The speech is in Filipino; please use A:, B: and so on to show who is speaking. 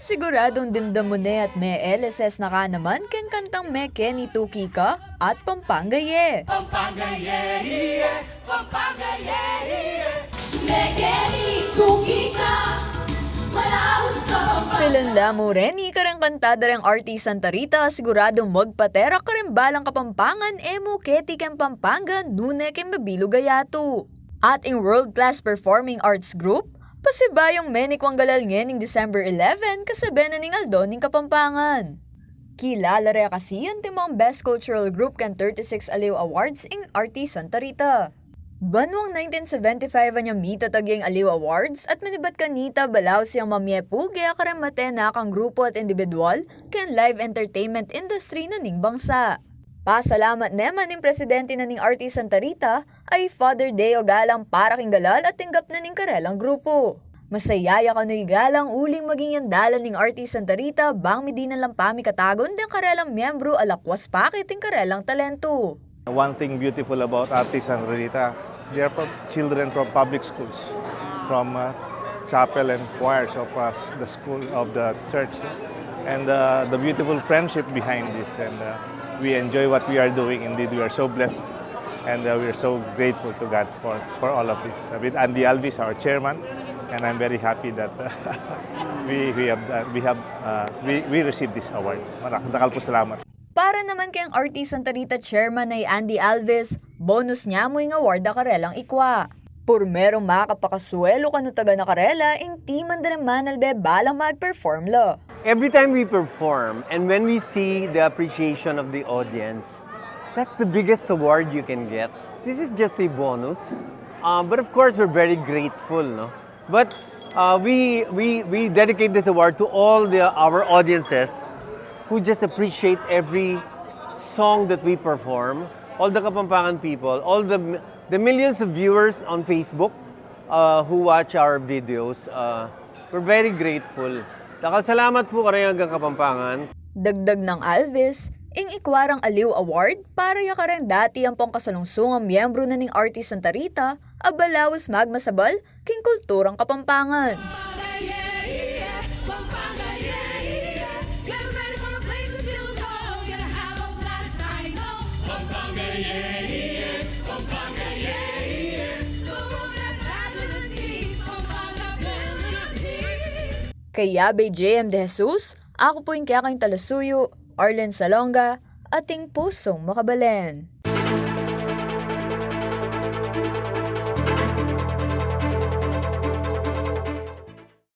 A: Siguradong dimdam mo na at may LSS na ka naman ken kantang me Kenny Tuki ka at Pampanga Ye.
B: Pampanga Ye, Pampanga Ye.
C: Me Kenny Tuki ka, malahos ka Pampanga.
A: Pilala mo rin, ikarang kantada rin artist Santa Rita, siguradong magpatera ka rin balang Kapampangan, emo keti ken Pampanga, nune ken mabilo gayato. At in world-class performing arts group, pasibayong menikwang galal ngening December 11 kasabi na ning Aldoning Kapampangan. Kilala rin kasi ang timang Best Cultural Group kan 36 Aliw Awards ing Artist Santa Rita. Banwang 1975 niya mita tagyang Aliw Awards at manibat kanita balaw siyang mamyepuge akaramate na kang grupo at individual ken live entertainment industry na ning bangsa. Pasalamat naman ng presidente na ning Artist Santa Rita ay Father Deo galang para king galal at tinggap na ning karelang grupo. Masayaya ka no'y galang uling maging yandalan ning Artist Santa Rita bang medina lang pami katagon ng karelang miyembro alakwas pakit ng karelang talento.
D: One thing beautiful about Artist Santa Rita, they are children from public schools, from chapel and choirs of the school of the church, and the beautiful friendship behind this, and we enjoy what we are doing. Indeed, we are so blessed, and we are so grateful to God for all of this. With Andy Alvis, our chairman, and I'm very happy that we received this award. Maraming po salamat.
A: Para naman kayang Artist Santa Rita chairman ay Andy Alves, bonus niya mo yung award na karelang ikwa. Por merong makapakasuelo kanu taga na karela, inti man din manalbe balang mag-perform lo.
E: Every time we perform and when we see the appreciation of the audience, that's the biggest award you can get. This is just a bonus, but of course we're very grateful, no? But we dedicate this award to all our audiences who just appreciate every song that we perform, all the Kapampangan people, all the millions of viewers on Facebook who watch our videos. We're very grateful. Dakal salamat po kayo hanggang Kapampangan.
A: Dagdag ng Alves, ing ikwarang Aliw Award para yakarang dati ang pangkasalungsungang miyembro na ning Artist Santa Rita, abalawas magmasabal king kulturang Kapampangan. Kaya bay JM De Jesus, ako po yung kaya kayong talasuyo, Arlen Salonga, ating pusong makabalen.